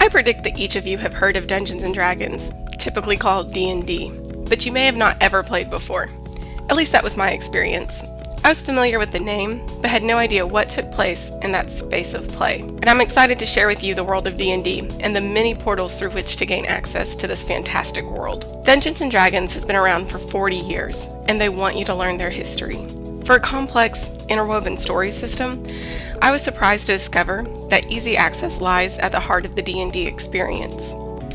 I predict that each of you have heard of Dungeons & Dragons, typically called D&D, but you may have not ever played before. At least that was my experience. I was familiar with the name, but had no idea what took place in that space of play. And I'm excited to share with you the world of D&D and the many portals through which to gain access to this fantastic world. Dungeons & Dragons has been around for 40 years, and they want you to learn their history. For a complex, interwoven story system, I was surprised to discover that easy access lies at the heart of the D&D experience.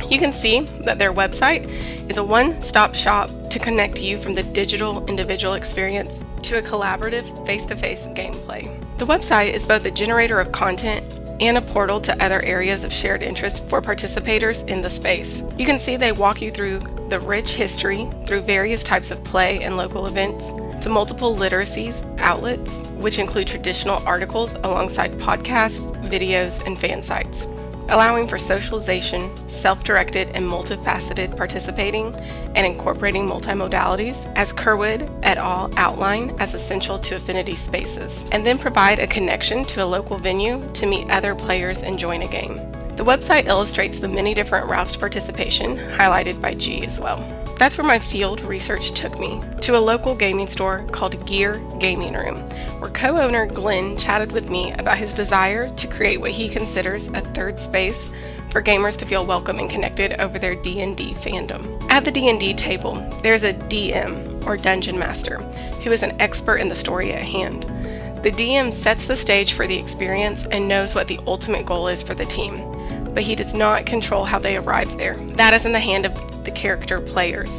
You can see that their website is a one-stop shop to connect you from the digital individual experience to a collaborative face-to-face gameplay. The website is both a generator of content and a portal to other areas of shared interest for participators in the space. You can see they walk you through the rich history through various types of play and local events to multiple literacies outlets, which include traditional articles alongside podcasts, videos, and fan sites, allowing for socialization, self-directed and multifaceted participating, and incorporating multimodalities, as Kerwood et al. Outline as essential to Affinity spaces, and then provide a connection to a local venue to meet other players and join a game. The website illustrates the many different routes to participation, highlighted by G as well. That's where my field research took me, to a local gaming store called Gear Gaming Room, where co-owner Glenn chatted with me about his desire to create what he considers a third space for gamers to feel welcome and connected over their D&D fandom. At the D&D table, there's a DM, or Dungeon Master, who is an expert in the story at hand. The DM sets the stage for the experience and knows what the ultimate goal is for the team, but he does not control how they arrive there. That is in the hand of the character players,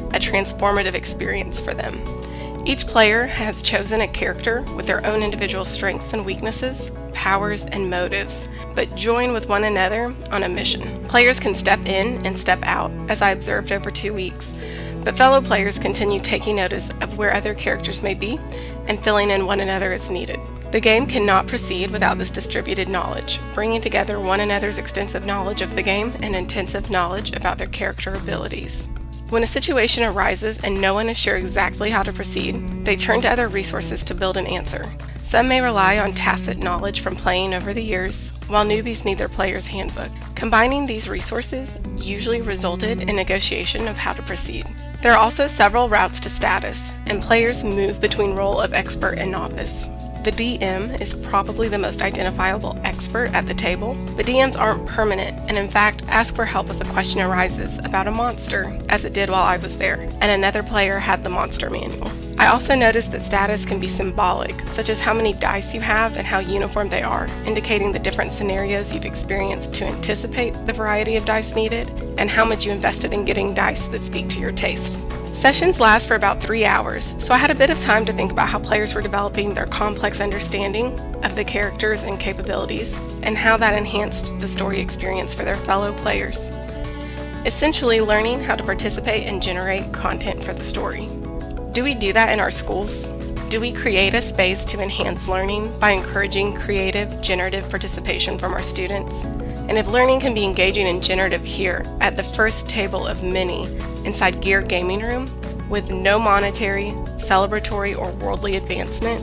a transformative experience for them. Each player has chosen a character with their own individual strengths and weaknesses, powers and motives, but join with one another on a mission. Players can step in and step out, as I observed over 2 weeks, but fellow players continue taking notice of where other characters may be and filling in one another as needed. The game cannot proceed without this distributed knowledge, bringing together one another's extensive knowledge of the game and intensive knowledge about their character abilities. When a situation arises and no one is sure exactly how to proceed, they turn to other resources to build an answer. Some may rely on tacit knowledge from playing over the years, while newbies need their player's handbook. Combining these resources usually resulted in negotiation of how to proceed. There are also several routes to status, and players move between role of expert and novice. The DM is probably the most identifiable expert at the table, but DMs aren't permanent and in fact ask for help if a question arises about a monster, as it did while I was there, and another player had the monster manual. I also noticed that status can be symbolic, such as how many dice you have and how uniform they are, indicating the different scenarios you've experienced to anticipate the variety of dice needed, and how much you invested in getting dice that speak to your tastes. Sessions last for about 3 hours, so I had a bit of time to think about how players were developing their complex understanding of the characters and capabilities, and how that enhanced the story experience for their fellow players. Essentially, learning how to participate and generate content for the story. Do we do that in our schools? Do we create a space to enhance learning by encouraging creative, generative participation from our students? And if learning can be engaging and generative here, at the first table of many, inside Gear Gaming Room, with no monetary, celebratory, or worldly advancement,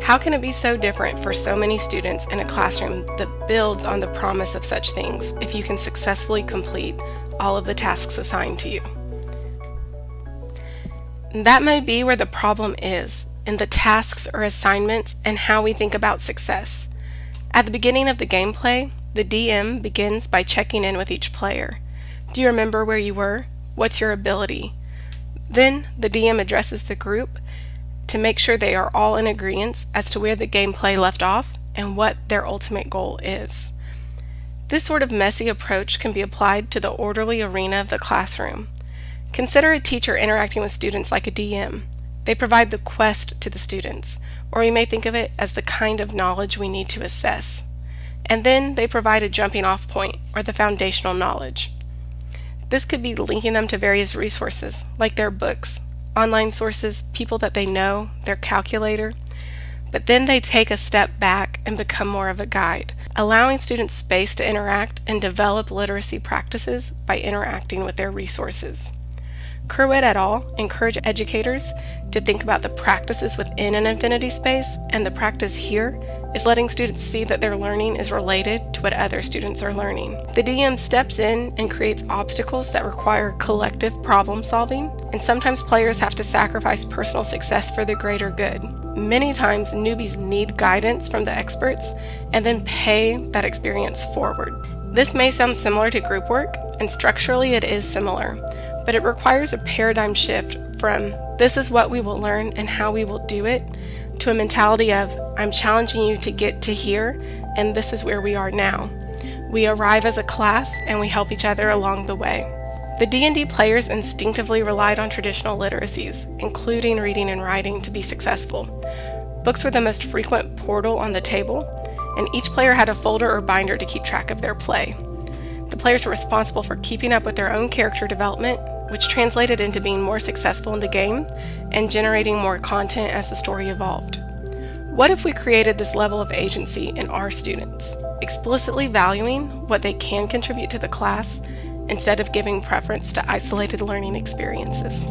how can it be so different for so many students in a classroom that builds on the promise of such things if you can successfully complete all of the tasks assigned to you? That may be where the problem is, in the tasks or assignments and how we think about success. At the beginning of the gameplay, the DM begins by checking in with each player. Do you remember where you were? What's your ability? Then the DM addresses the group to make sure they are all in agreement as to where the gameplay left off and what their ultimate goal is. This sort of messy approach can be applied to the orderly arena of the classroom. Consider a teacher interacting with students like a DM. They provide the quest to the students, or you may think of it as the kind of knowledge we need to assess. And then they provide a jumping off point, or the foundational knowledge. This could be linking them to various resources, like their books, online sources, people that they know, their calculator. But then they take a step back and become more of a guide, allowing students space to interact and develop literacy practices by interacting with their resources. Kerwit et al. Encourage educators to think about the practices within an Affinity space, and the practice here is letting students see that their learning is related to what other students are learning. The DM steps in and creates obstacles that require collective problem solving, and sometimes players have to sacrifice personal success for the greater good. Many times, newbies need guidance from the experts and then pay that experience forward. This may sound similar to group work, and structurally it is similar, but it requires a paradigm shift from this is what we will learn and how we will do it, to a mentality of I'm challenging you to get to here, and this is where we are now. We arrive as a class and we help each other along the way. The D&D players instinctively relied on traditional literacies, including reading and writing, to be successful. Books were the most frequent portal on the table, and each player had a folder or binder to keep track of their play. The players were responsible for keeping up with their own character development, which translated into being more successful in the game and generating more content as the story evolved. What if we created this level of agency in our students, explicitly valuing what they can contribute to the class instead of giving preference to isolated learning experiences?